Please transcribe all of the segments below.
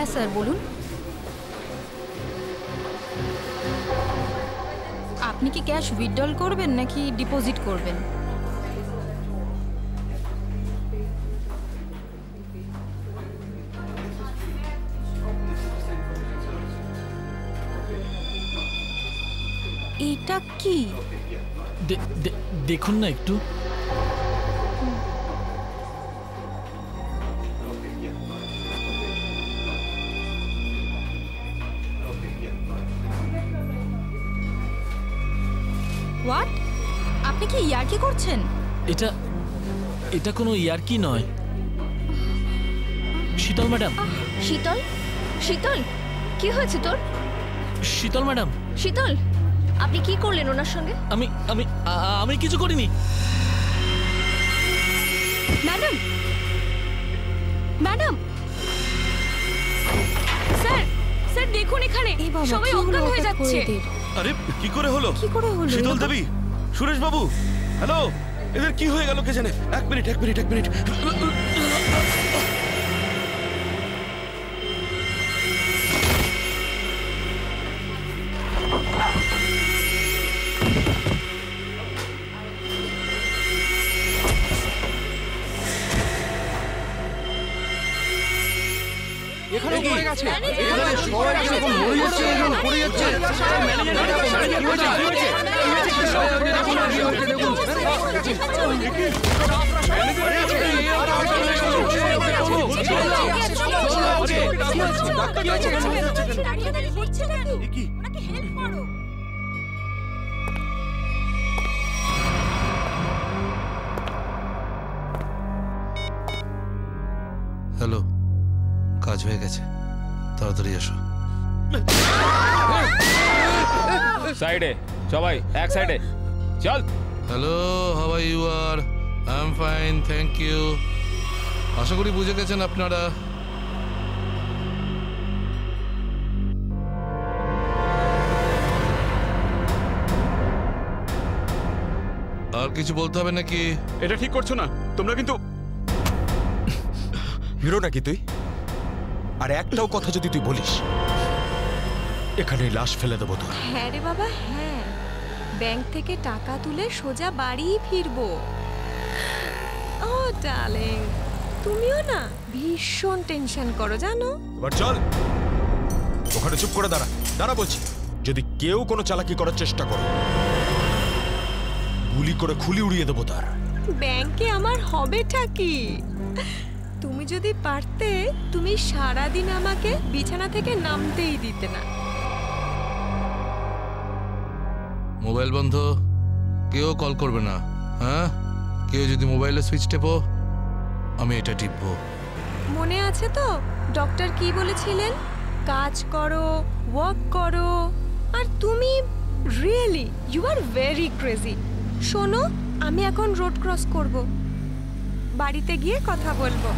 হ্যাঁ স্যার বলুন। আপনি কি ক্যাশ উইথড্রল করবেন নাকি ডিপোজিট করবেন? এটা কি? দেখুন না একটু। হোয়াট? আপনি কি ইয়ার্কি করছেন? এটা কোনো ইয়ার্কি নয়। শীতল ম্যাডাম। শীতল, শীতল কি হয়েছে তোর? শীতল ম্যাডাম। শীতল, আপনি কি করলেন ওনার সঙ্গে? আমি আমি আমি কিছু করিনি। ম্যাডাম, ম্যাডাম, স্যার, স্যার দেখুন এখানে সবাই অজ্ঞান হয়ে যাচ্ছে। আরে কি করে হলো? কি করে হলো? শীতল দেবী, সুরেশ বাবু, হ্যালো, এদের কি হয়ে গেল কে জানে? এক মিনিট। এখানে পড়ে গেছে, এখানে সবাই এরকম মরে যাচ্ছে, এরকম পড়ে যাচ্ছে। ম্যানেজার কি হয়েছে? হ্যালো, কাজ হয়ে গেছে, তাড়াতাড়ি এসো। সাইডে সবাই, এক সাইডে চল। Hello, how are you? আর I am fine, thank you. আশা করি বুঝে গেছেন আপনারা। আর কিছু বলতে হবে নাকি? এটা ঠিক করছো না তোমরা, কিন্তু হিরো নাকি তুই? আর একটাও কথা যদি তুই বলিস, এখানে লাশ ফেলে দেবো তোর। হ্যাঁ রে বাবা, হ্যাঁ, ব্যাংক থেকে টাকা তুলে সোজা বাড়ি ফিরবো। ও ডার্লিং, তুমিও না ভীষণ টেনশন করো জানো। এবার চল, ওখানে চুপ করে দাঁড়া বলছি। যদি কেউ কোনো চালাকি করার চেষ্টা করে, গুলি করে খুলি উড়িয়ে দেবো তার। ব্যাংকে আমার হবেটা কি? তুমি যদি পারতে, তুমি সারাদিন আমাকে বিছানা থেকে নামতেই দিতে না। মোবাইল বন্ধ, কেউ কল করবে না। হ্যাঁ, কেউ যদি মোবাইলে সুইচ টেপো, আমি এটা টিপবো। মনে আছে তো ডক্টর কি বলেছিলেন? কাজ করো, ওয়ার্ক করো। আর তুমি really you are very crazy. শোনো, আমি এখন রোড ক্রস করব, বাড়িতে গিয়ে কথা বলবো।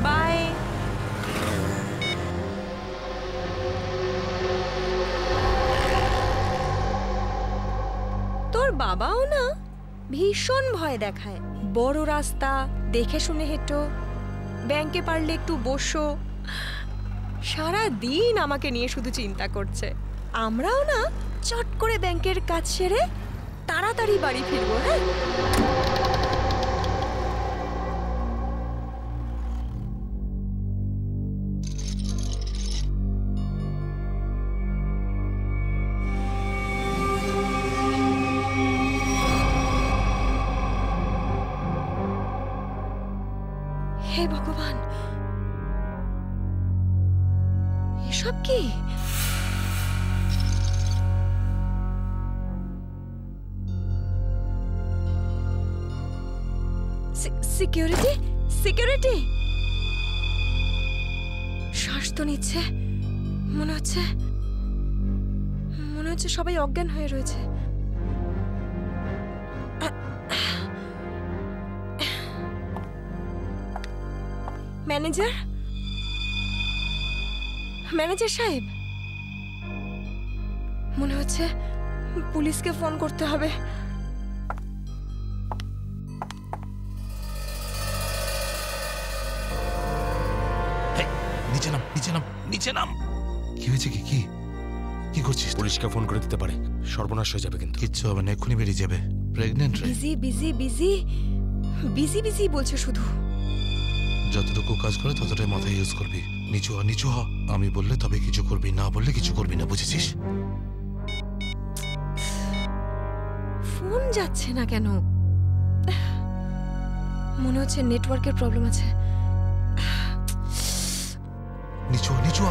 বাই। তোর বাবাও না ভীষণ ভয় দেখায়। বড় রাস্তা দেখে শুনে হেঁটো, ব্যাংকে পারলে একটু বসো। সারা দিন আমাকে নিয়ে শুধু চিন্তা করছে। আমরাও না চট করে ব্যাংকের কাজ সেরে তাড়াতাড়ি বাড়ি ফিরবো। হ্যাঁ, হে ভগবান, এসব কি? Security, security. শ্বাস তো নিচ্ছে, মনে হচ্ছে সবাই অজ্ঞান হয়ে রয়েছে। ম্যানেজার, ম্যানেজার সাহেব, মনে হচ্ছে পুলিশকে ফোন করতে হবে। নিচে নাম, নিচে নাম, নিচে নাম। কি হয়েছে? কি কি কি করছিস? পুলিশকে ফোন করে দিতে পারে, সর্বনাশ হয়ে যাবে কিন্তু। কিচ্ছু হবে না, এক্ষুনি বেরিয়ে যাবে। প্রেগনেন্ট রে। Busy busy busy busy busy বলছে শুধু। যতটুকু কাজ করে ততটাই মাথায় ইউজ করবি। নিচু হ, নিচু হ। আমি বললে তবে কিছু করবি, না বললে কিছু করবি না, বুঝেছিস? ফোন যাচ্ছে না কেন? মনে হচ্ছে নেটওয়ার্কের প্রবলেম আছে। নিচু হ, নিচু হ।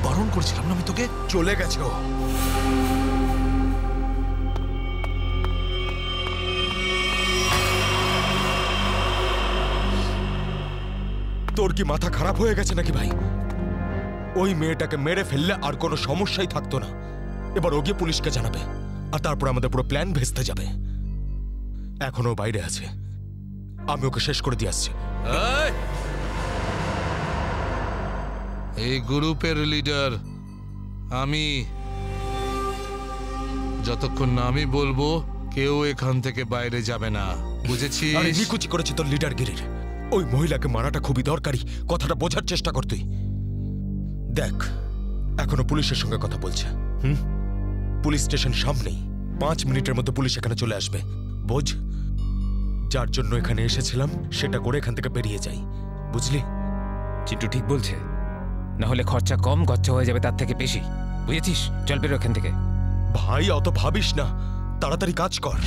বারণ করেছিলাম না আমি তোকে? চলে গেছে ও। তোর কি মাথা খারাপ হয়ে গেছে নাকি ভাই? ওই মেয়েটাকে মেরে ফেললে আর কোনো সমস্যাই থাকতো না। এবার ও গিয়ে পুলিশকে জানাবে, আর তারপর আমাদের পুরো প্ল্যান ভেস্তে যাবে। এখনো বাইরে আছে, আমি ওকে শেষ করে দিয়ে আসছি। এই গ্রুপের লিডার আমি। যতক্ষণ না আমি বলবো কেউ এখান থেকে বাইরে যাবে না, বুঝেছিস? আরে নিকুচি করেছে তোর লিডারগিরির। ওই মহিলাকে মারাটা খুবই দরকারি, কথাটা বোঝার চেষ্টা কর তুই। দেখ, এখনো পুলিশের সঙ্গে কথা বলছে। পুলিশ স্টেশন সামনেই, 5 মিনিটের মধ্যে পুলিশ এখানে চলে আসবে। বোঝ, যার জন্য এখানে এসেছিলাম সেটা করে এখান থেকে বেরিয়ে যাই, বুঝলি? চিন্টু ঠিক বলছে, না হলে খরচা কম, গচ্ছা হয়ে যাবে তার থেকে বেশি, বুঝেছিস? চল বেরো এখান থেকে। ভাই অত ভাবিস না, তাড়াতাড়ি কাজ কর।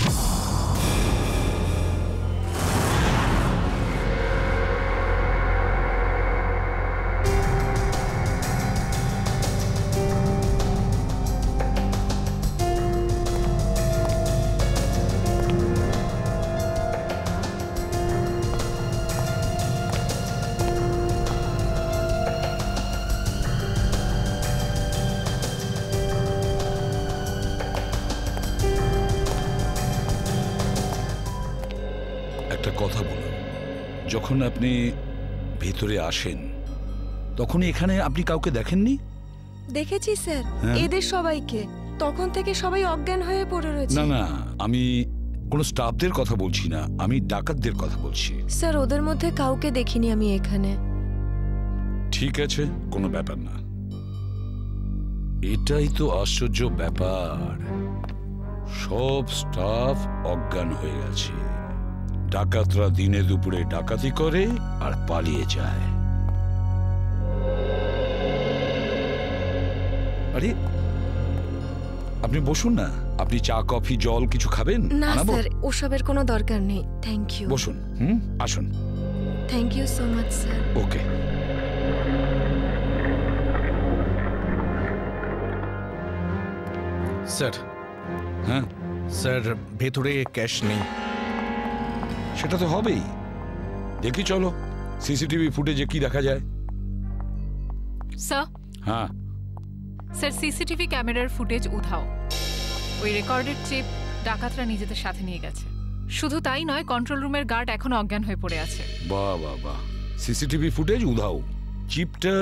একটা কথা বলুন, যখন আপনি ভেতরে আসেন তখন এখানে আপনি কাউকে দেখেননি? দেখেছি স্যার, হ্যাঁ। এদের সবাইকে। তখন থেকে সবাই অজ্ঞান হয়ে পড়ে রয়েছে। না না, আমি কোনো স্টাফদের কথা বলছি না, আমি ডাকাতদের কথা বলছি। স্যার, ওদের মধ্যে কাউকে দেখিনি আমি এখানে। ঠিক আছে, কোনো ব্যাপার না। এটাই তো আশ্চর্য ব্যাপার, সব স্টাফ অজ্ঞান হয়ে গেছে। ডাকাতরা দিনে দুপুরে ডাকাতি করে আর পালিয়ে যায়। আরে আপনি বসুন না, আপনি চা কফি জল কিছু খাবেন? না আনাবো? স্যার, ওসবের কোনো দরকার নেই, থ্যাংক ইউ। বসুন, আসুন। Thank you so much sir. Okay. Sir. হ্যাঁ স্যার, ভেতরে ক্যাশ নেই। সেটা তো হবেই। দেখি চলো সিসিটিভি ফুটেজে কি দেখা যায়। স্যার, হ্যাঁ স্যার সিসিটিভি ক্যামেরার ফুটেজ উধাও। ওই রেকর্ডেড চিপ ডাকাতরা নিজেদের সাথে নিয়ে গেছে। শুধু তাই নয়, কন্ট্রোল রুমের গার্ড এখনো অজ্ঞান হয়ে পড়ে আছে। বাহ বাহ বাহ, সিসিটিভি ফুটেজ উধাও, চিপটা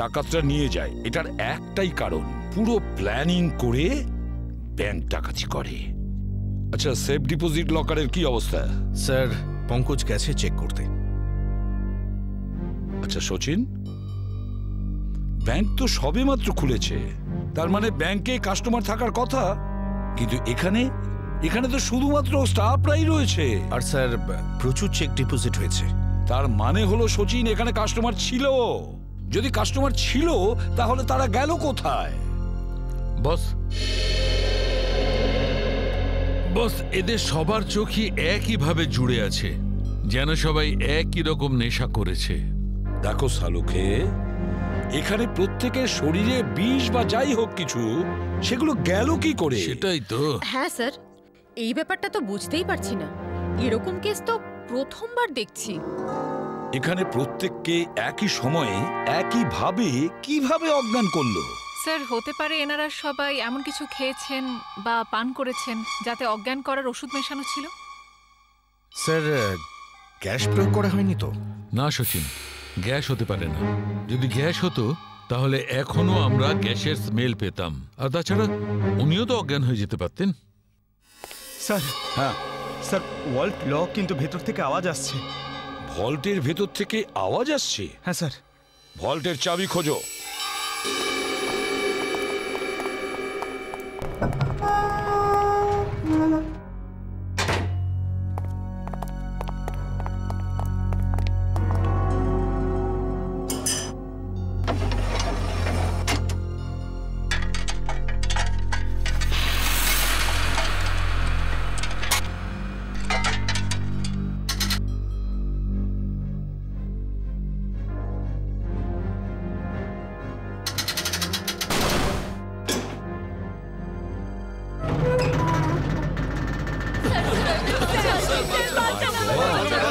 ডাকাতরা নিয়ে যায়, এটার একটাই কারণ, পুরো প্ল্যানিং করে ব্যাংক ডাকাতি করে। আচ্ছা, সেফ ডিপোজিট লকারের কি অবস্থা? স্যার, পঙ্কজ গেছে চেক করতে। আচ্ছা সচিন, ব্যাংক তো সবেমাত্র খুলেছে, তার মানে ব্যাংকে কাস্টমার থাকার কথা, কিন্তু এখানে এখানে তো শুধুমাত্র স্টাফরাই রয়েছে। আর স্যার, প্রচুর চেক ডিপোজিট হয়েছে। তার মানে হলো সচিন, এখানে কাস্টমার ছিল। যদি কাস্টমার ছিল তাহলে তারা গেল কোথায়? বস, বস, এদের সবার চোখই একইভাবে জুড়ে আছে, যেন সবাই একই রকম নেশা করেছে। দেখো সালুকে, এখানে প্রত্যেকের শরীরে বিষ বা যাই হোক কিছু, সেগুলো গেল কি করে? সেটাই তো। হ্যাঁ স্যার, এই ব্যাপারটা তো বুঝতেই পারছি না। এরকম কেস তো প্রথমবার দেখছি। এখানে প্রত্যেককে একই সময়ে একইভাবে কিভাবে অজ্ঞান করলো? স্যার, হতে পারে এনারা সবাই এমন কিছু খেয়েছেন বা পান করেছেন যাতে অজ্ঞান করার ওষুধ মেশানো ছিল। স্যার, গ্যাস প্রয়োগ করা হয়নি তো? না সচিন, গ্যাস হতে পারে না। যদি গ্যাস হতো তাহলে এখনো আমরা গ্যাসের স্মেল পেতাম, আর তাছাড়া উনিও তো অজ্ঞান হয়ে যেতে পারতেন। স্যার, হ্যাঁ স্যার, ওয়াল্ট লক, কিন্তু ভেতর থেকে আওয়াজ আসছে। ভল্টের ভেতর থেকে আওয়াজ আসছে? হ্যাঁ স্যার। ভল্টের চাবি খোঁজো।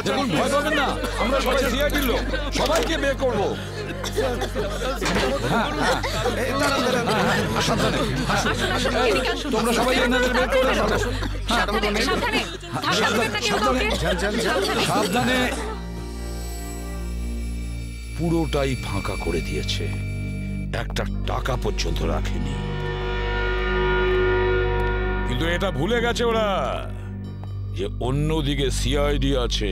দেখুন, ভয় পাবেন না, আমরা সবাই সিআইডির লোক, সবাইকে বের করবো। তোমরা সবাই এনাদের বের করে সাবধানে। পুরোটাই ফাঁকা করে দিয়েছে, একটা টাকা পর্যন্ত রাখেনি। কিন্তু এটা ভুলে গেছে ওরা যে অন্যদিকে সিআইডি আছে।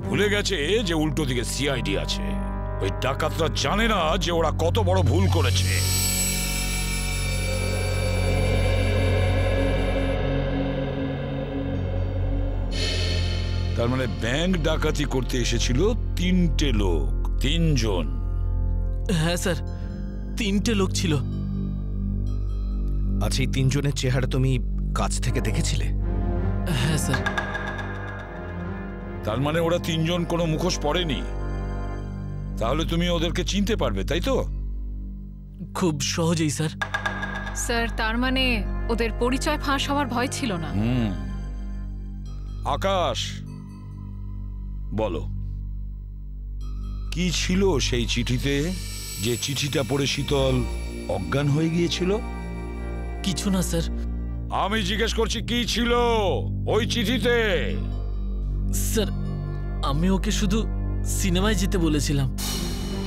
ভুলে গেছে যে উল্টো দিকে সিআইডি আছে। ওই ডাকাতরা জানে না যে ওরা কত বড় ভুল করেছে। তার মানে ব্যাংক ডাকাতি করতে এসেছিল 3টে লোক, 3 জন। হ্যাঁ স্যার, 3টে লোক ছিল। আচ্ছা, এই 3 জনের চেহারা তুমি কাছ থেকে দেখেছিলে? হ্যাঁ স্যার। তার মানে ওরা 3 জন কোনো মুখোশ পরেনি। তাহলে তুমি ওদেরকে চিনতে পারবে, তাই তো? খুব সহজেই স্যার। স্যার, তার মানে ওদের পরিচয় ফাঁস হওয়ার ভয় ছিল না। আকাশ, বলো কি ছিল সেই চিঠিতে, যে চিঠিটা পড়ে শীতল অজ্ঞান হয়ে গিয়েছিল? কিছু না স্যার। আমি জিজ্ঞেস করছি কি ছিল ওই চিঠিতে? স্যার, আমি ওকে শুধু সিনেমায় যেতে বলেছিলাম।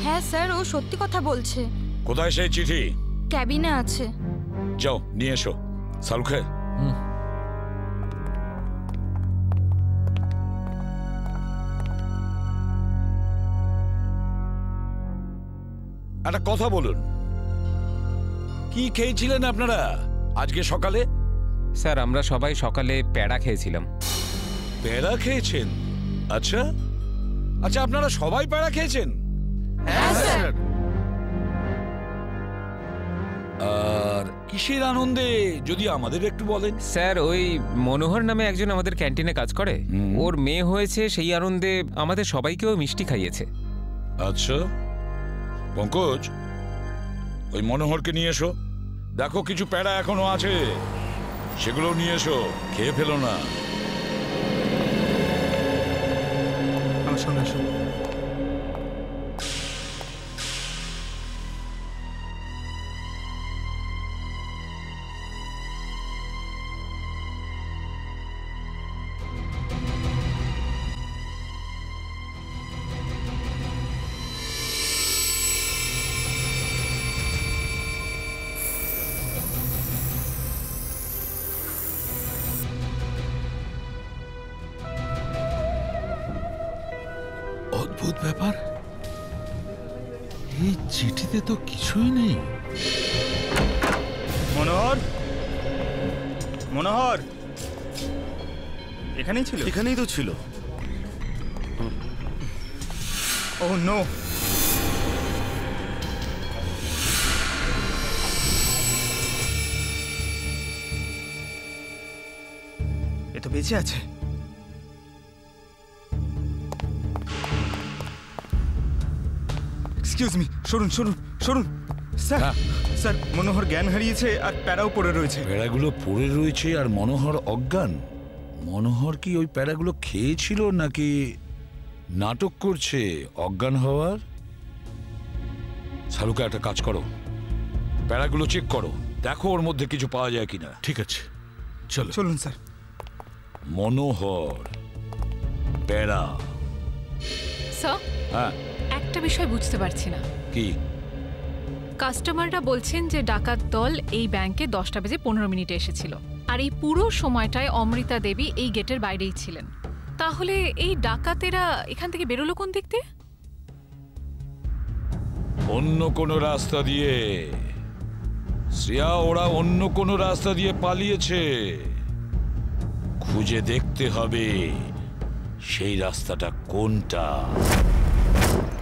হ্যাঁ স্যার, ও সত্যি কথা বলছে। কোথায় সেই চিঠি? ক্যাবিনে আছে। যাও নিয়ে এসো। সালুখে, একটা কথা বলুন, কি খেয়েছিলেন আপনারা আজকে সকালে? স্যার, আমরা সবাই সকালে প্যাড়া খেয়েছিলাম। প্যাড়া খেয়েছেন? আচ্ছা আচ্ছা, আপনারা সবাই প্যাড়া খেয়েছেন? হ্যাঁ স্যার। আর কিসের আনন্দে যদি আমাদের একটু বলেন? স্যার, ওই মনোহর নামে একজন আমাদের ক্যান্টিনে কাজ করে, ওর মেয়ে হয়েছে, সেই আনন্দে আমাদের সবাইকেও মিষ্টি খাইয়েছে। আচ্ছা পঙ্কজ, ওই মনোহরকে নিয়ে এসো। দেখো কিছু প্যাড়া এখনো আছে, সেগুলো নিয়ে এসো, খেয়ে ফেলো না। আসুন আসুন। অদ্ভুত ব্যাপার, এই চিঠিতে তো কিছুই নেই। মনোহর, মনোহর এখানেই ছিল? এখানেই তো ছিল। ও নো, এ তো বেঁচে আছে। এক্সকিউজ মি, সরুন সরুন সরুন। স্যার, স্যার, মনোহর জ্ঞান হারিয়েছে আর প্যারাও পড়ে রয়েছে। প্যাড়াগুলো পড়ে রয়েছে আর মনোহর অজ্ঞান? মনোহর কি ওই প্যাড়াগুলো খেয়েছিল নাকি নাটক করছে অজ্ঞান হওয়ার? শালুকা, একটা কাজ করো, প্যাড়াগুলো চেক করো, দেখো ওর মধ্যে কিছু পাওয়া যায় কিনা। ঠিক আছে, চলো। চলুন স্যার। মনোহর, প্যাড়া। স্যার, হ্যাঁ, একটা বিষয় বুঝতে পারছি না। কি? কাস্টমাররা বলছেন যে ডাকাত দল এই ব্যাংকে 10টা বেজে 15 মিনিটে এসেছিল, আর এই পুরো সময়টায় অমৃতা দেবী এই গেটের বাইরেই ছিলেন। তাহলে এই ডাকাতেরা এখান থেকে বেরোলো কোন দিক দিয়ে? অন্য কোনো রাস্তা দিয়ে। শ্রেয়া, ওরা অন্য কোনো রাস্তা দিয়ে পালিয়েছে। খুঁজে দেখতে হবে সেই রাস্তাটা কোনটা।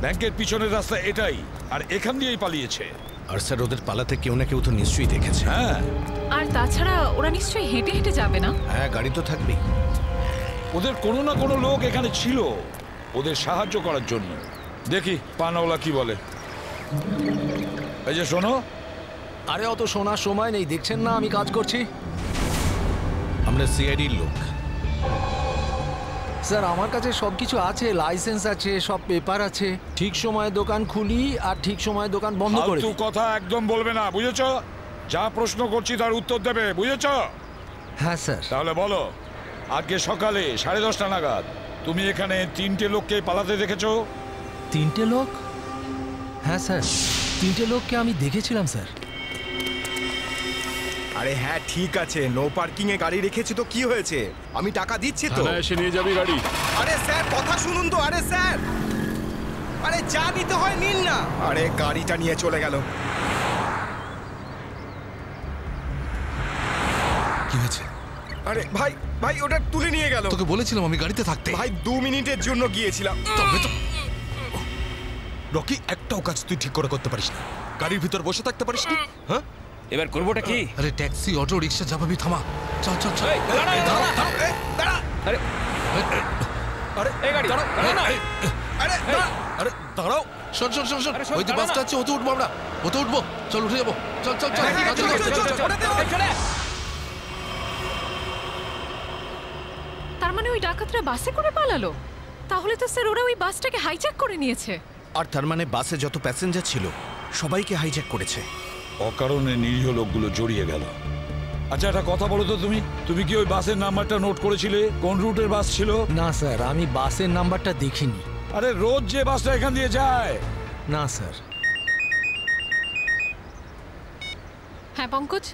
ব্যাংকের পিছনের রাস্তা এটাই, আর এখান দিয়েই পালিয়েছে। আর স্যার, ওদের পালাতে কেউ না কেউ তো নিশ্চয়ই দেখেছে। হ্যাঁ, আর তাছাড়া ওরা নিশ্চয়ই হেঁটে হেঁটে যাবে না। হ্যাঁ, গাড়ি তো থাকবেই। ওদের কোনো না কোনো লোক এখানে ছিল ওদের সাহায্য করার জন্য। দেখি পানাওয়ালা কি বলে। এই যে শোনো। আরে অত শোনার সময় নেই, দেখছেন না আমি কাজ করছি। আমরা সিআইডির লোক স্যার। আমার কাছে সবকিছু আছে, লাইসেন্স আছে, সব পেপার আছে। ঠিক সময়ে দোকান খুলি আর ঠিক সময়ে দোকান বন্ধ করে দিই। কথা একদম বলবে না, বুঝেছো? যা প্রশ্ন করছি তার উত্তর দেবে, বুঝেছো? হ্যাঁ স্যার। তাহলে বলো, আজকে সকালে 10:30 নাগাদ তুমি এখানে 3টে লোককে পালাতে দেখেছো? 3টে লোক? হ্যাঁ স্যার, 3টে লোককে আমি দেখেছিলাম স্যার। আরে হ্যাঁ, ঠিক আছে, নো পার্কিং এ গাড়ি রেখেছি তো কি হয়েছে? আমি টাকা দিচ্ছি তো। এসে নিয়ে যাবি গাড়ি। আরে স্যার, কথা শুনুন তো। আরে স্যার, আরে যা নিতে হয় নিন না। আরে গাড়িটা নিয়ে চলে গেল। কি হয়েছে? আরে ভাই, ভাই ওটা তুলে নিয়ে গেল। তোকে বলেছিলাম আমি গাড়িতে থাকতে। ভাই 2 মিনিটের জন্য গিয়েছিলাম। তবে তো রকি, একটাও কাজ তুই ঠিক করে করতে পারিস না। গাড়ির ভিতর বসে থাকতে পারিস না? হ্যাঁ, এবার করবোটা কি? আরে ট্যাক্সি, অটো, রিক্সা যা ভাবি থামা। চল চল চল। দাঁড়া। আরে আরে এই গাড়ি দাঁড়াও। আরে আরে দাঁড়াও। শোন শোন শোন শোন, আরে শোন, ওই যে দাঁড়া বাসটা না। আছে, ওতে উঠবো আমরা। ওতে উঠবো, চল উঠে যাবো। চল চল চল চল। তার মানে ওই ডাকাতরা বাসে করে পালালো? তাহলে তো স্যার ওরা ওই বাসটাকে হাইজ্যাক করে নিয়েছে। আর তার মানে বাসে যত প্যাসেঞ্জার ছিল সবাইকে হাইজ্যাক করেছে। অকারণে নিরীহ লোকগুলো জড়িয়ে গেল। আচ্ছা, একটা কথা বলো তো, তুমি কি ওই বাসের নাম্বারটা নোট করেছিলে? কোন রুটের বাস ছিল? না স্যার, আমি বাসের নাম্বারটা দেখিনি। আরে রোজ যে বাসটা এখান দিয়ে যায়। না স্যার। হ্যাঁ পঙ্কজ।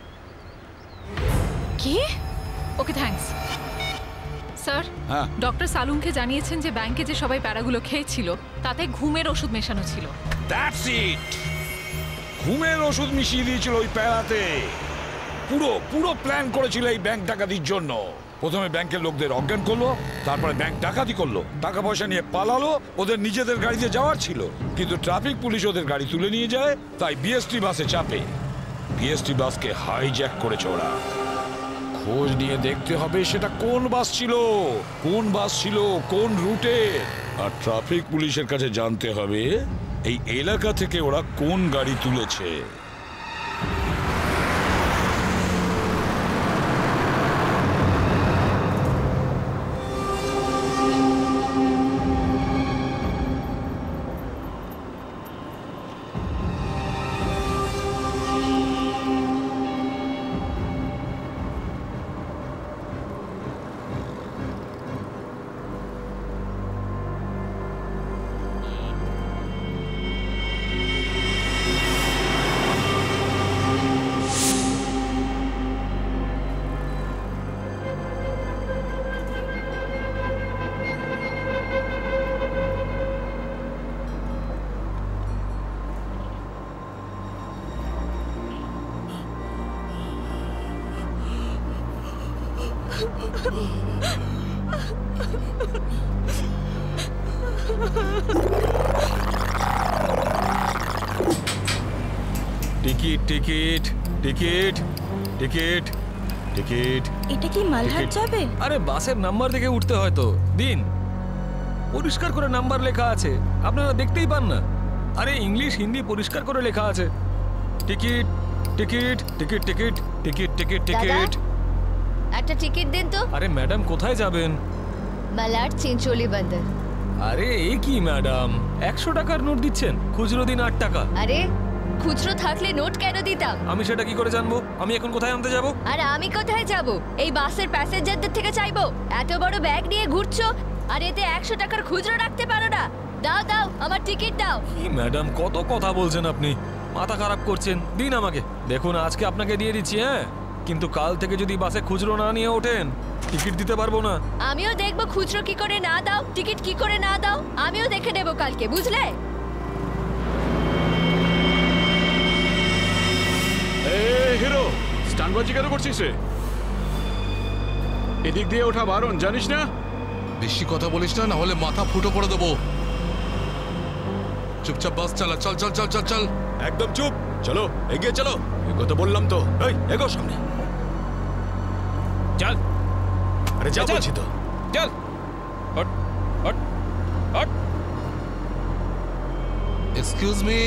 কি? Okay thanks sir. হ্যাঁ, ডক্টর সালুনকে জানিয়েছেন যে ব্যাংকে যে সবাই প্যারাগুলো খেয়েছিল তাতে ঘুমের ওষুধ মেশানো ছিল। That's it. ঘুমের ওষুধ মিশিয়ে দিয়েছিল ওই প্যারাতে। পুরো প্ল্যান করেছিল এই ব্যাংক ডাকাতির জন্য। প্রথমে ব্যাংকের লোকদের অজ্ঞান করলো, তারপরে ব্যাংক ডাকাতি করলো, টাকা পয়সা নিয়ে পালালো। ওদের নিজেদের গাড়িতে যাওয়ার ছিল, কিন্তু ট্রাফিক পুলিশ ওদের গাড়ি তুলে নিয়ে যায়, তাই বিএসটি বাসে চাপে। বিএসটি বাসকে হাইজ্যাক করেছে ওরা। খোঁজ নিয়ে দেখতে হবে সেটা কোন বাস ছিল, কোন রুটে। আর ট্রাফিক পুলিশের কাছে জানতে হবে এই এলাকা থেকে ওরা কোন গাড়ি তুলেছে। Ticket ticket ticket ticket ticket. এটা কি মালহাট যাবে? আরে বাসের নাম্বার দেখে উঠতে হয় তো। দিন, পরিষ্কার করে নাম্বার লেখা আছে, আপনারা দেখতেই পান না? আরে ইংলিশ হিন্দি পরিষ্কার করে লেখা আছে। Ticket ticket ticket ticket ticket ticket ticket. একটা টিকিট দিন তো। আরে ম্যাডাম কোথায় যাবেন? মালাড চিঞ্চোলি বন্দর। আরে এ কি ম্যাডাম, 100 টাকার নোট দিচ্ছেন, খুচরো দিন 8 টাকা। আরে খুচরো থাকলে নোট কেন দিতাম? আমি সেটা কি করে জানবো? আমি এখন কোথায় আনতে যাব? আর আমি কোথায় যাব? এই বাসের প্যাসেঞ্জারদের থেকে চাইবো? এত বড় ব্যাগ নিয়ে ঘুরছো আর এতে 100 টাকার খুচরো রাখতে পারো না? দাও দাও, আমার টিকিট দাও। কি ম্যাডাম, কত কথা বলছেন আপনি, মাথা খারাপ করছেন। দিন আমাকে। দেখুন আজকে আপনাকে দিয়ে দিচ্ছি, হ্যাঁ, কিন্তু কাল থেকে যদি বাসে খুচরো না নিয়ে ওঠেন টিকিট দিতে পারবো না। আমিও দেখবো খুচরো কি করে না দাও, টিকিট কি করে না দাও, আমিও দেখে নেব কালকে, বুঝলে? হিরো স্টানবাজি কেন করছিস রে? এদিক দিয়ে ওঠা বারণ, জানিস না? বেশি কথা বলিস না, না হলে মাথা ফুটো করে দেবো। চুপচাপ বাস চালা, চল চল চল চল চল। একদম চুপ, চলো এগিয়ে চলো। এগো তো বললাম তো, এই এগো সামনে চল। আরে যা বলছি তো, চল। Hot hot hot. Excuse me.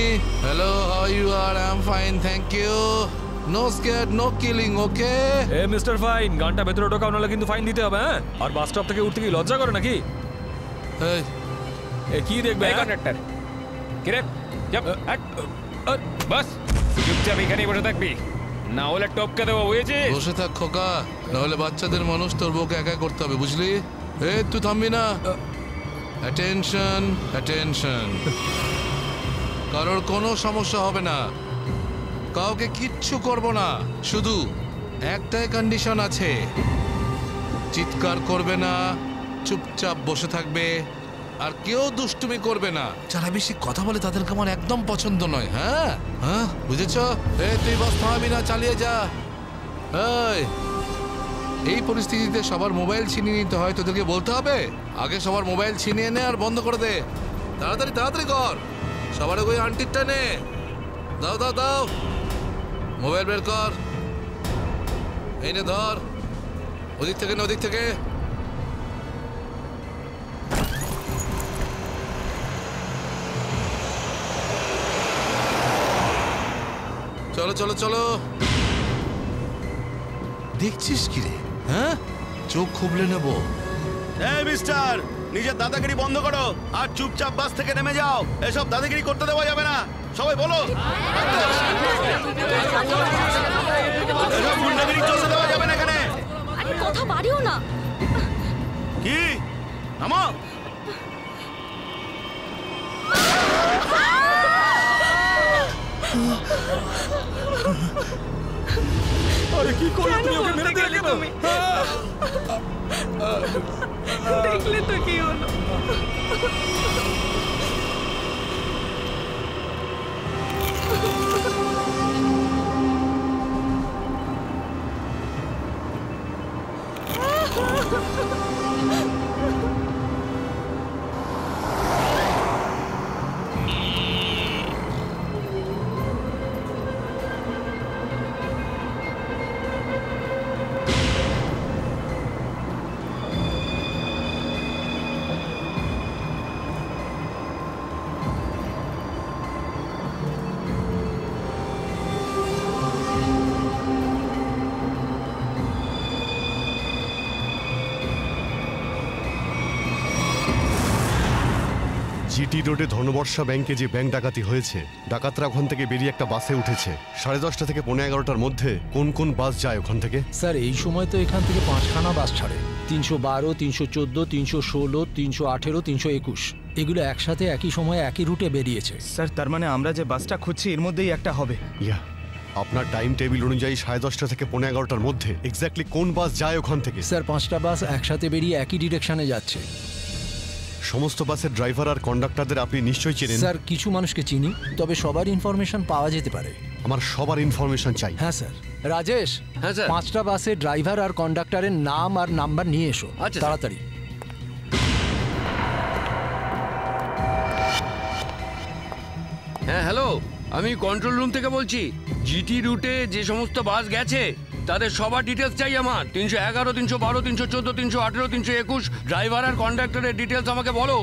Hello, how you are? I'm fine, thank you. No scared, no killing, okay? A mister fine, গানটা ভেতরে ঢোকাও, নাহলে কিন্তু ফাইন দিতে হবে। হ্যাঁ, আর বাস স্টপ থেকে উঠতে কি লজ্জা করে নাকি? এই এ কি দেখবে কন্ডাক্টর? কিরে যাব বাস, চুপচাপ এখানেই বসে থাকবি, না হলে টপকে দেবো, বুঝেছিস? বসে থাক খোকা, না হলে বাচ্চাদের মানুষ তোর বউকে একা করতে হবে, বুঝলি? এই তুই থামবি না। Attention attention. কারোর কোনো সমস্যা হবে না, কাউকে কিচ্ছু করব না, শুধু একটাই কন্ডিশন আছে, চিৎকার করবে না, চুপচাপ বসে থাকবে, আর কেউ দুষ্টুমি করবে না। যারা বেশি কথা বলে তাদেরকে আমার একদম পছন্দ নয়। হ্যাঁ হ্যাঁ, বুঝেছ? তুই বাস থামাবি না, চালিয়ে যা। এই পরিস্থিতিতে সবার মোবাইল ছিনিয়ে নিতে হয়, তোদেরকে বলতে হবে? আগে সবার মোবাইল ছিনিয়ে নে আর বন্ধ করে দে। তাড়াতাড়ি তাড়াতাড়ি কর, সবার ওই আন্টিরটা নে। দাও দাও দাও, মোবাইল বের কর। এই নে ধর, ওদিক থেকে না ওদিক থেকে। চলো চলো চলো। দেখছিস কি রে? হ্যাঁ, চোখ খুবলে নেবো। এই মিস্টার, নিজের দাদাগিরি বন্ধ করো আর চুপচাপ বাস থেকে নেমে যাও। এসব দাদাগিরি করতে দেওয়া যাবে না, সবাই বলো। এসব গুন্ডাগিরি চলতে দেওয়া যাবে না এখানে। আরে কথা বাড়িও না। কি নামো। আরে কি করলে তুমি? ওকে মেরে দিলে কেন? দেখলে তো কি হলো। জিটি রোডে ধনবর্ষা ব্যাংকে যে ব্যাংক ডাকাতি হয়েছে, ডাকাতরা ওখান থেকে বেরিয়ে একটা বাসে উঠেছে। 10:30 থেকে 11:15টার মধ্যে কোন কোন বাস যায় ওখান থেকে? স্যার এই সময় তো এখান থেকে 5খানা বাস ছাড়ে, 312, 314, 316, 318, 321। এগুলো একসাথে একই সময়ে একই রুটে বেরিয়েছে। স্যার, তার মানে আমরা যে বাসটা খুঁজছি এর মধ্যেই একটা হবে। ইয়া, আপনার টাইম টেবিল অনুযায়ী 10:30 থেকে 11:15টার মধ্যে এক্স্যাক্টলি কোন বাস যায় ওখান থেকে? স্যার 5টা বাস একসাথে বেরিয়ে একই ডিরেকশনে যাচ্ছে। সমস্ত বাসের ড্রাইভার আর কন্ডাক্টরদের আপনি নিশ্চয়ই চেনেন? স্যার কিছু মানুষকে চিনি, তবে সবার ইনফরমেশন পাওয়া যেতে পারে। আমার সবার ইনফরমেশন চাই। হ্যাঁ স্যার। রাজেশ, হ্যাঁ স্যার। 5টা বাসের ড্রাইভার আর কন্ডাক্টরের নাম আর নাম্বার নিয়ে এসো। আচ্ছা তাড়াতাড়ি। হ্যাঁ হ্যালো, আমি কন্ট্রোল রুম থেকে বলছি। জিটি রুটে যে সমস্ত বাস গেছে তাদের সবার ডিটেলস চাই আমার। 311, 312, 314, 318, 321 ড্রাইভার আর কন্ডাক্টরের ডিটেলস আমাকে বলো।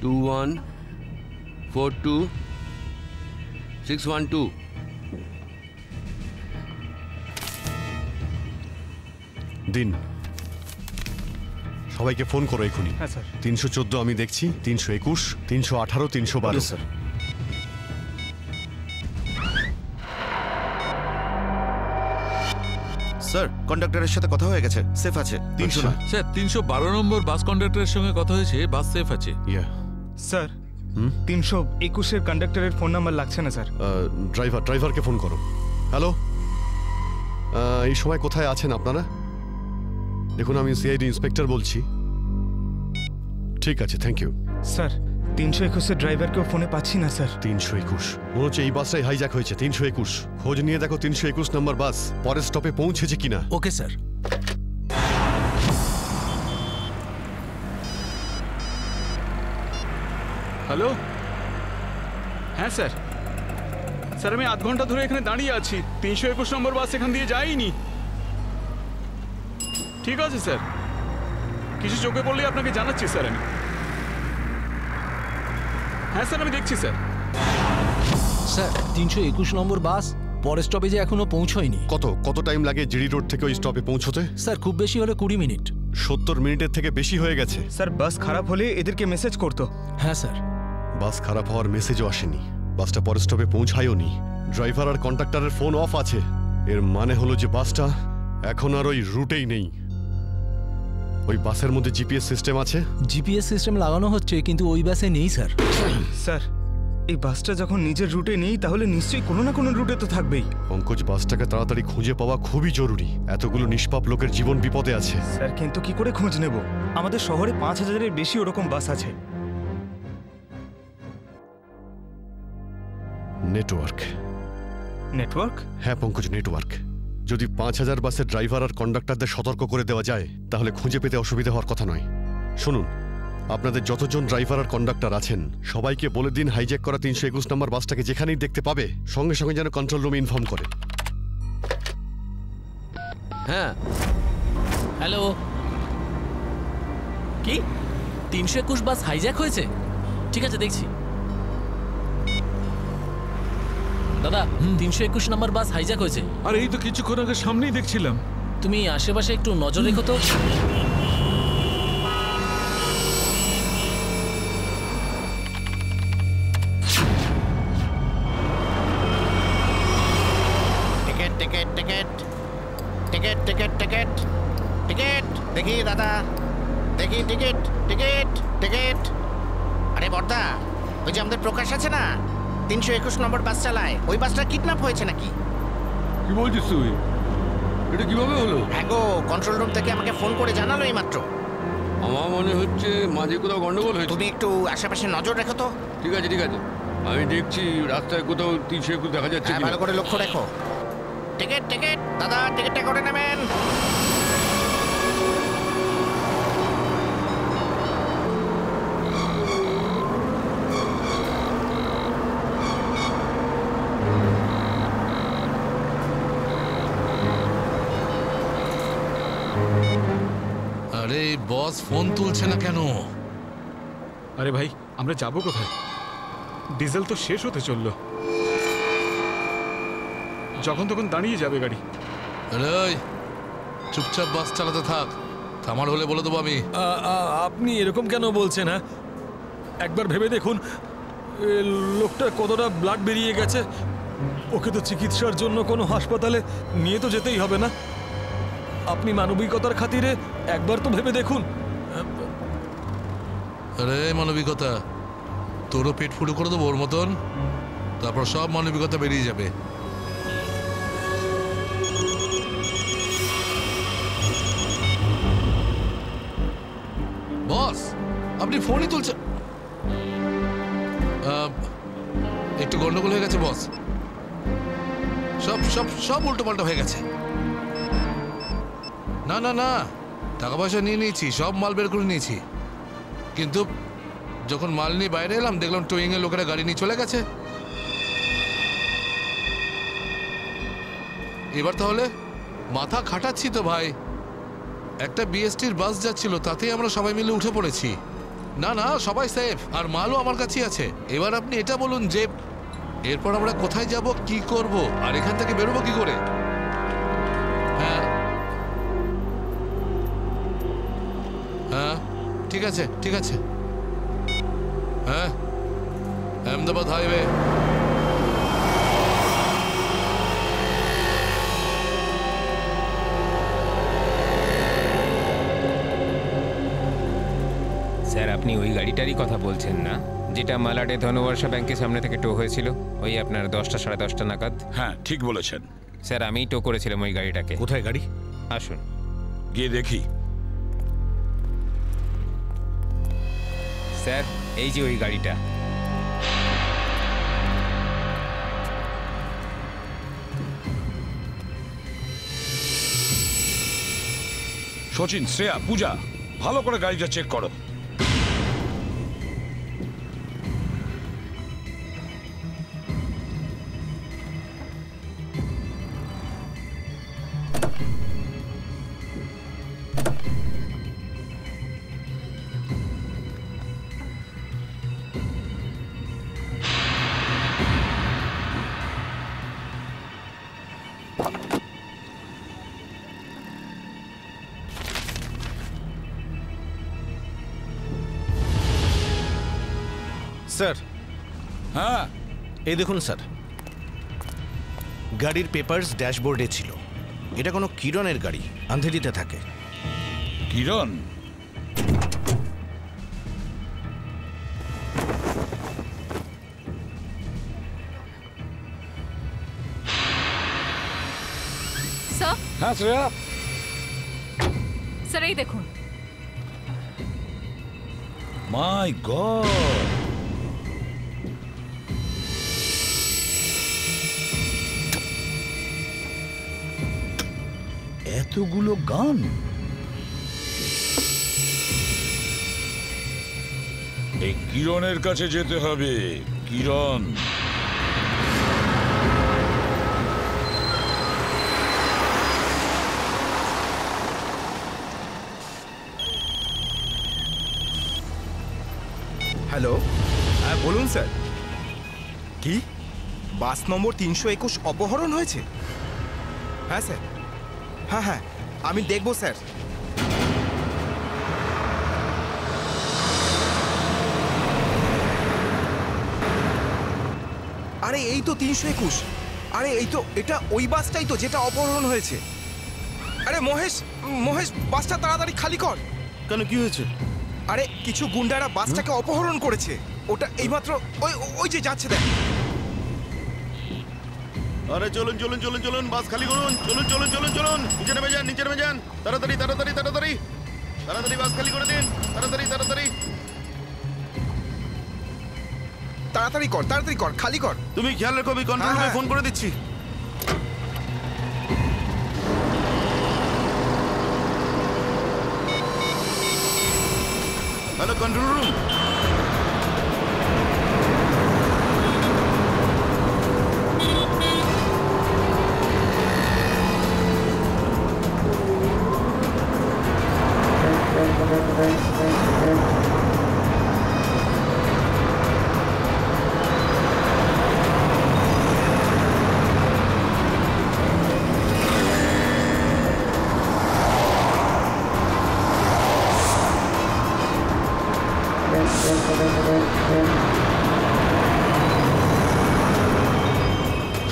টু 142-612। দিন, সবাইকে ফোন করো এখনই। হ্যাঁ স্যার। 314 আমি দেখছি, 321, 318, 312। স্যার। স্যার, কন্ডাক্টরের সাথে কথা হয়ে গেছে, সেফ আছে। 300 না স্যার, 312 নম্বর বাস কন্ডাক্টরের সঙ্গে কথা হয়েছে, বাস সেফ আছে। ইয়া স্যার, 321-এর কন্ডাক্টরের ফোন নাম্বার লাগছে না স্যার। ড্রাইভারকে ফোন করো। হ্যালো, এই সময় কোথায় আছেন আপনারা? দেখুন, আমি সিআইডি ইন্সপেক্টর বলছি। ঠিক আছে, থ্যাংক ইউ। স্যার 321-এর ড্রাইভারকেও ফোনে পাচ্ছি না স্যার। 321 মনে হচ্ছে এই বাসটাই হাইজ্যাক হয়েছে। 321 খোঁজ নিয়ে দেখো 321 নম্বর বাস পরের স্টপে পৌঁছেছে কিনা। Okay sir. হ্যালো, হ্যাঁ স্যার। স্যার আমি 8 ঘন্টা ধরে এখানে দাঁড়িয়ে আছি। 321 নম্বর বাস এখান দিয়ে যায়নি। ঠিক আছে স্যার, কিছু চোখে পড়লে আপনাকে জানাচ্ছি স্যার আমি। হ্যাঁ স্যার, আমি দেখছি স্যার। স্যার 321 নম্বর বাস পরের স্টপেজে এখনো পৌঁছয়নি। কত টাইম লাগে জিডি রোড থেকে ওই স্টপে পৌঁছতে? স্যার খুব বেশি হলে 20 মিনিট। 70 মিনিটের থেকে বেশি হয়ে গেছে। স্যার বাস খারাপ হলে এদেরকে মেসেজ করতো। হ্যাঁ স্যার। বাস খারাপ হওয়ার মেসেজও আসেনি, বাসটা পরের স্টপে পৌঁছায়ওনি। ড্রাইভার আর কন্ডাক্টরের ফোন অফ আছে। এর মানে হলো যে বাসটা এখন আর ওই রুটেই নেই। ওই বাসের মধ্যে জিপিএস সিস্টেম আছে? জিপিএস সিস্টেম লাগানো হচ্ছে, কিন্তু ওই বাসে নেই স্যার। স্যার এই বাসটা যখন নিজের রুটে নেই তাহলে নিশ্চয়ই কোনো না কোনো রুটে তো থাকবেই। পঙ্কজ, বাসটাকে তাড়াতাড়ি খুঁজে পাওয়া খুবই জরুরি। এতগুলো নিষ্পাপ লোকের জীবন বিপদে আছে। স্যার কিন্তু কি করে খোঁজ নেব? আমাদের শহরে 5000-এর বেশি ওরকম বাস আছে। নেটওয়ার্ক। নেটওয়ার্ক? হ্যাঁ পঙ্কজ, নেটওয়ার্ক। যদি 5000 বাসের ড্রাইভার আর কন্ডাক্টরদের সতর্ক করে দেওয়া যায় তাহলে খুঁজে পেতে অসুবিধা হওয়ার কথা নয়। শুনুন, আপনাদের যতজন ড্রাইভার আর কন্ডাক্টর আছেন সবাইকে বলে দিন হাইজ্যাক করা 321 নম্বর বাসটাকে যেখানেই দেখতে পাবে সঙ্গে সঙ্গে যেন কন্ট্রোল রুমে ইনফর্ম করে। হ্যাঁ, হ্যালো। কি 321 বাস হাইজ্যাক হয়েছে? ঠিক আছে, দেখছি। দাদা, 321 নম্বর বাস হাইজ্যাক হয়েছে। আর এই তো কিছুক্ষণ আগে সামনেই দেখছিলাম। তুমি আশেপাশে একটু নজর রেখো তো। Ticket ticket ticket ticket ticket ticket ticket দেখি দাদা, দেখি টিকিট টিকিট টিকিট। আরে বর্দা, ওই যে আমাদের প্রকাশ আছে না, 321 নম্বর বাস চালায়, ওই বাসটা কিডন্যাপ হয়েছে নাকি? কি বলছিস তুই? এটা কিভাবে হলো? হ্যাঁ গো, কন্ট্রোল রুম থেকে আমাকে ফোন করে জানালো এই মাত্র। আমার মনে হচ্ছে মাঝে কোথাও গন্ডগোল হয়েছে। তুমি একটু আশেপাশে নজর রেখো তো। ঠিক আছে ঠিক আছে, আমি দেখছি রাস্তায় কোথাও 321 দেখা যাচ্ছে ভালো করে লক্ষ্য রেখো। টিকিট টিকিট দাদা, টিকিটটা করে নেবেন। আরে বস ফোন তুলছে না কেন? আরে ভাই, আমরা যাবো কোথায়? ডিজেল তো শেষ হতে চললো। যখন তখন দাঁড়িয়ে যাবে গাড়ি। আরে চুপচাপ বাস চালাতে থাক, থামার হলে বলে দেবো আমি। আপনি এরকম কেন বলছেন? হ্যাঁ, একবার ভেবে দেখুন লোকটা কতটা ব্লাড বেরিয়ে গেছে। ওকে তো চিকিৎসার জন্য কোনো হাসপাতালে নিয়ে তো যেতেই হবে না? আপনি মানবিকতার খাতিরে একবার তো ভেবে দেখুন। আরে মানবিকতা, তোরও পেট ফুটো করে দেবো ওর মতন, তারপর সব মানবিকতা বেরিয়ে যাবে। বস, আপনি ফোনই তুলছেন। একটু গন্ডগোল হয়ে গেছে বস, সব সব সব উল্টো পাল্টা হয়ে গেছে। না না না, টাকা পয়সা নিয়ে নিয়েছি, সব মাল বের করে নিয়েছি, কিন্তু যখন মাল নিয়ে বাইরে এলাম দেখলাম টোয়িং এর লোকেরা গাড়ি নিয়ে চলে গেছে। এবার তাহলে মাথা খাটাচ্ছি তো ভাই। একটা বিএসটির বাস যাচ্ছিল, তাতেই আমরা সবাই মিলে উঠে পড়েছি। না না, সবাই সেফ, আর মালও আমার কাছেই আছে। এবার আপনি এটা বলুন যে এরপর আমরা কোথায় যাব, কি করব, আর এখান থেকে বেরোবো কি করে? হ্যাঁ হ্যাঁ, ঠিক আছে ঠিক আছে। হ্যাঁ, আহমেদাবাদ হাইওয়ে। স্যার, আপনি ওই গাড়িটারই কথা বলছেন না যেটা মালাডে ধনবর্ষা ব্যাংকের সামনে থেকে টো হয়েছিল? ওই আপনার 10টা সাড়ে 10টা নাগাদ। হ্যাঁ ঠিক বলেছেন। স্যার আমিই টো করেছিলাম ওই গাড়িটাকে। কোথায় গাড়ি? আসুন গিয়ে দেখি। স্যার এই যে ওই গাড়িটা। সচিন, শ্রেয়া, পূজা, ভালো করে গাড়িটা চেক করো। স্যার। হ্যাঁ, এই দেখুন স্যার, গাড়ির পেপারস ড্যাশবোর্ডে ছিল। এটা কোনো কিরণের গাড়ি, আন্ধেরিতে থাকে। কিরণ? স্যার। হ্যাঁ শ্রেয়া। স্যার এই দেখুন। মাই গড, এতগুলো গান! এই কিরণের কাছে যেতে হবে। কিরণ, হ্যালো, হ্যাঁ বলুন স্যার। কি বাস নম্বর 321 অপহরণ হয়েছে? হ্যাঁ স্যার, হ্যাঁ হ্যাঁ আমি দেখব স্যার। আরে এই তো 321। আরে এই তো, এটা ওই বাসটাই তো যেটা অপহরণ হয়েছে। আরে মহেশ, মহেশ বাসটা তাড়াতাড়ি খালি কর। কেন, কি হয়েছে? আরে কিছু গুন্ডারা বাসটাকে অপহরণ করেছে। ওটা এইমাত্র ওই ওই যে যাচ্ছে দেখ। আরে চলুন চলুন চলুন চলুন, বাস খালি করুন। চলুন চলুন চলুন চলুন, নিচে নেমে যান, নিচে নেমে যান। তাড়াতাড়ি তাড়াতাড়ি তাড়াতাড়ি তাড়াতাড়ি বাস খালি করে দিন। তাড়াতাড়ি তাড়াতাড়ি তাড়াতাড়ি কর, তাড়াতাড়ি কর, খালি কর। তুমি খেয়াল রেখো, আমি কন্ট্রোল রুমে ফোন করে দিচ্ছি। Hello control room.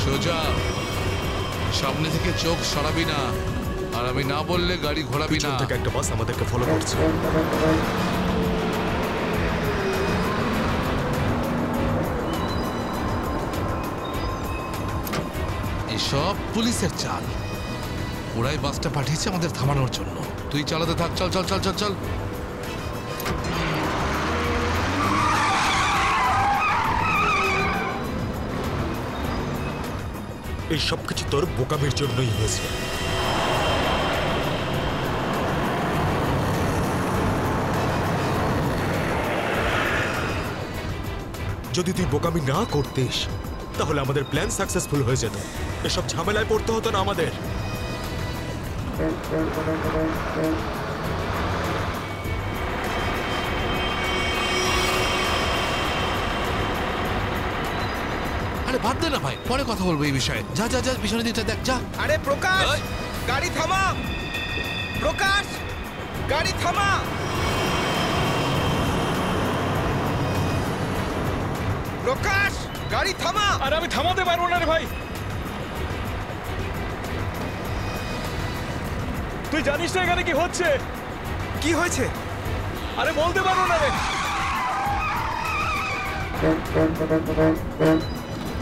সোজা সামনে থেকে চোখ সরাবি না, আর আমি না বললে গাড়ি ঘোরাবি না। থেকে একটা বাস আমাদেরকে ফলো করছে। এসব পুলিশের চাল। ওরাই বাসটা পাঠিয়েছে আমাদের থামানোর জন্য। তুই চালাতে থাক, চল চল চল চল চল। এই সব কিছু তোর বোকামির জন্যই হয়েছে। যদি তুই বোকামি না করতিস তাহলে আমাদের প্ল্যান সাকসেসফুল হয়ে যেত। এসব ঝামেলায় পড়তে হতো না আমাদের। আরে বাদ দে না ভাই, পরে কথা বলবো এই বিষয়ে। যা যা যা, পিছনে দিকটা দেখ, যা। আরে প্রকাশ, গাড়ি থামা। প্রকাশ, গাড়ি থামা। প্রকাশ, গাড়ি থামা। আরে আমি থামাতে পারবো না রে ভাই। তুই জানিস না এখানে কি হচ্ছে? কি হয়েছে? আরে বলতে পারবো না রে।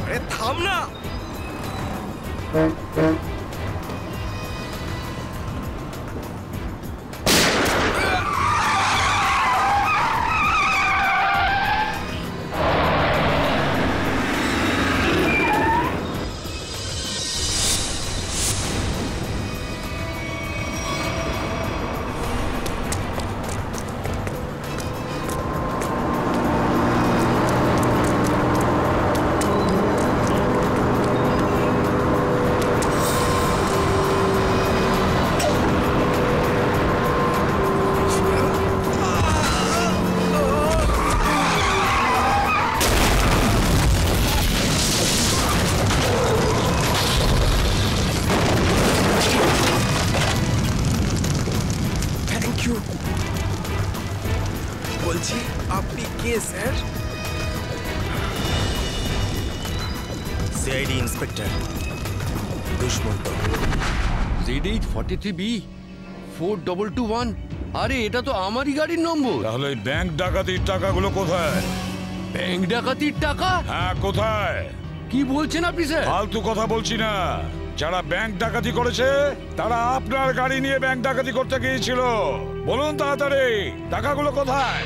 আরে থাম না। বলছি আপনি কে sir? CID inspector Dushmant. ZH43B 4221। আরে এটা তো আমারই গাড়ির নম্বর। তাহলে ব্যাংক ডাকাতির টাকাগুলো কোথায়? ব্যাংক ডাকাতির টাকা? হ্যাঁ, কোথায়? কি বলছেন আপনি স্যার? ফালতু কথা বলছি না। যারা ব্যাংক ডাকাতি করেছে তারা আপনার গাড়ি নিয়ে ব্যাংক ডাকাতি করতে গিয়েছিল। বলুন তাড়াতাড়ি, টাকাগুলো কোথায়?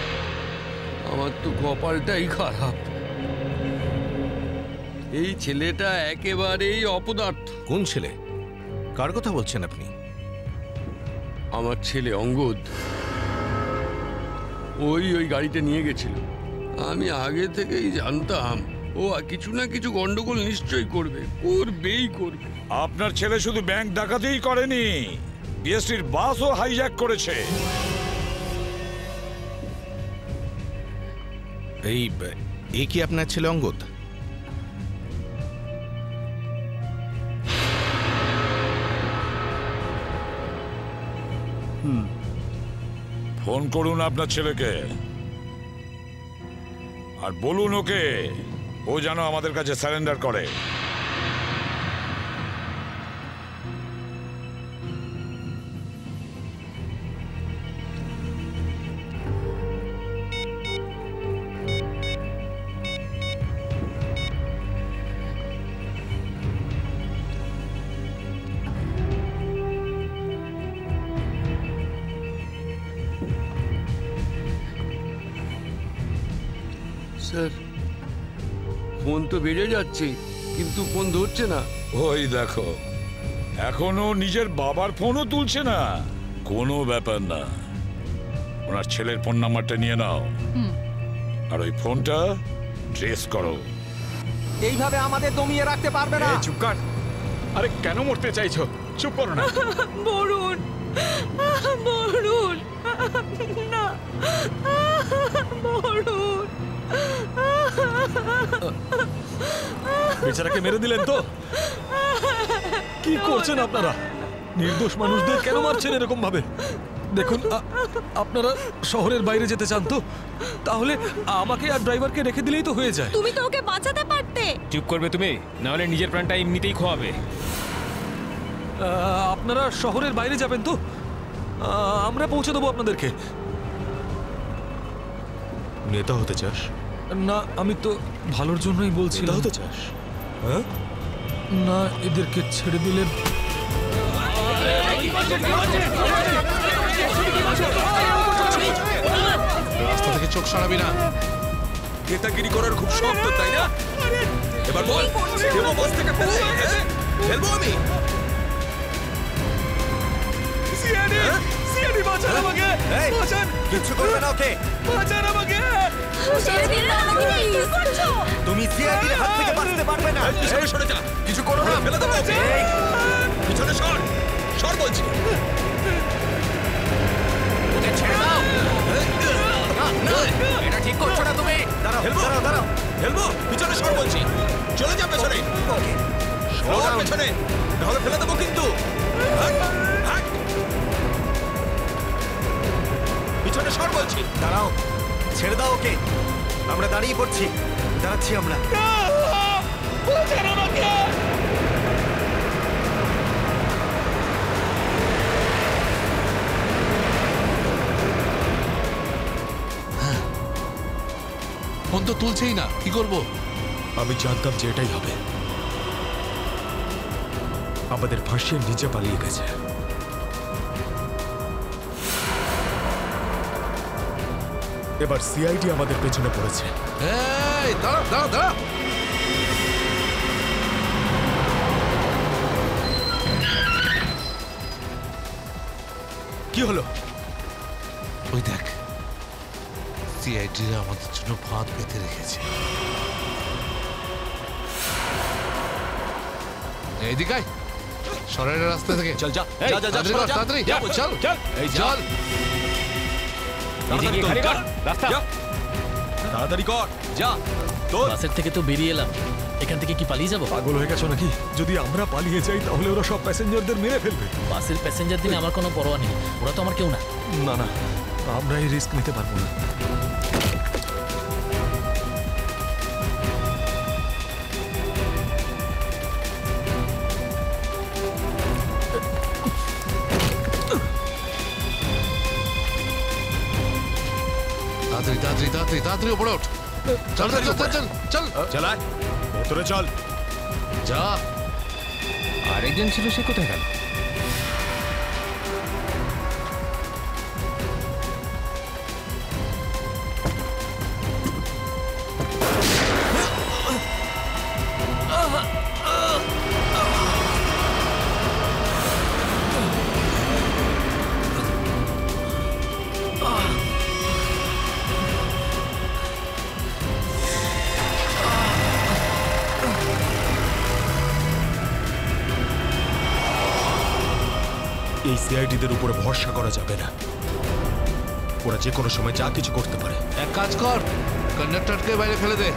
আমার তো কপালটাই খারাপ। এই ছেলেটা একেবারেই অপদার্থ। কোন ছেলে? কার কথা বলছেন আপনি? আমার ছেলে অঙ্গদ। ওই গাড়িটা নিয়ে গেছিল। আমি আগে থেকেই জানতাম ও কিছু না কিছু গন্ডগোল নিশ্চয়ই করবে, করবেই করবে। আপনার ছেলে শুধু ব্যাংক ডাকাতিই করেনি, বিএসটির বাসও হাইজ্যাক করেছে। এই কি আপনার ছেলে অঙ্গদ? ফোন করুন আপনার ছেলেকে আর বলুন ওকে ও যেন আমাদের কাছে সারেন্ডার করে। স্যার, ফোন তো বেড়ে যাচ্ছে কিন্তু ফোন ধরছে না। ওই দেখো, এখনো নিজের বাবার ফোনও তুলছে না। কোনো ব্যাপার না, ওনার ছেলের ফোন নাম্বারটা নিয়ে নাও আর ওই ফোনটা ট্রেস করো। এইভাবে আমাদের দমিয়ে রাখতে পারবে না। চুপ কর। আরে কেন মরতে চাইছো? চুপ করো না। বরুণ, বরুণ, না, বরুণ। বেচারাকে মেরে দিলেন তো? কি করছেন আপনারা? নির্দোষ মানুষদের কেন মারছেন এরকম ভাবে? দেখুন, আপনারা শহরের বাইরে যেতে চান তো তাহলে আমাকে আর ড্রাইভারকে রেখে দিলেই তো হয়ে যায়। তুমি তো ওকে বাঁচাতে পারতে। চুপ করবে তুমি, না হলে নিজের প্রাণটা এমনিতেই খোয়াবে। আপনারা শহরের বাইরে যাবেন তো? আমরা পৌঁছে দেবো আপনাদেরকে। নেতা হতে চাস? না, আমি তো ভালোর জন্যই বলছি। নেতা হতে চাস? হ্যাঁ না, এদেরকে ছেড়ে দিলে রাস্তা থেকে চোখ সরাবি না। নেতাগিরি করার খুব শখ তো, তাই না? এবার বল, দেবো বস থেকে ফেলবো আমি? বাঁচান আমাকে! বাঁচান! কিচ্ছু করবে না ওকে। বাঁচান আমাকে! তুমি সিআইডির হাত থেকে বাঁচতে পারবে না। পিছনে সরে যা, কিছু করো না, ফেলে দেবো। পিছনে সর, সর বলছি। ওকে ছেড়ে দাও। না, এটা ঠিক করছো না তুমি। দাঁড়াও, দাঁড়াও, দাঁড়াও। ফেলবো, পিছনে সর বলছি। চলে যা পেছনে, সর পেছনে, নাহলে ফেলে দেবো কিন্তু। পিছনে সর বলছি। দাঁড়াও, ছেড়ে দাও ওকে। আমরা দাঁড়িয়ে পড়ছি, দাঁড়াচ্ছি আমরা। ফোন তো তুলছেই না, কি করব? আমি জানতাম যে এটাই হবে। আমাদের ফাঁসিয়ে নিচে পালিয়ে গেছে। এবার সিআইডি আমাদের পেছনে পড়েছে। এই দাঁড়া দাঁড়া দাঁড়া, কি হলো? ওই দেখ, সিআইডিরা আমাদের জন্য ফাঁদ পেতে রেখেছে। এইদিকে আয়, সরাইয়ের রাস্তা থেকে চল যা যা যা তাড়াতাড়ি কর, তাড়াতাড়ি চল চল এই চল তাড়াতাড়ি কর, যা। বাসের থেকে তো বেরিয়ে এলাম, এখান থেকে কি পালিয়ে যাবো? পাগল হয়ে গেছো নাকি? যদি আমরা পালিয়ে যাই তাহলে ওরা সব প্যাসেঞ্জারদের মেরে ফেলবে। বাসের প্যাসেঞ্জার দিনে আমার কোনো পরোয়া নেই, ওরা তো আমার কেউ না। না না, আমরা এই রিস্ক নিতে পারবো না। তাড়াতাড়ি তাড়াতাড়ি তাড়াতাড়ি তাড়াতাড়ি উপরে ওঠ, চল চল চল চল চল চালায়, ভেতরে চল। যা। আরেকজন ছিল, সে কোথায় গেল? এই সিআইডিদের উপরে ভরসা করা যাবে না, ওরা যে কোনো সময় যা কিছু করতে পারে। এক কাজ কর, কন্ডাক্টরকে বাইরে ফেলে দে।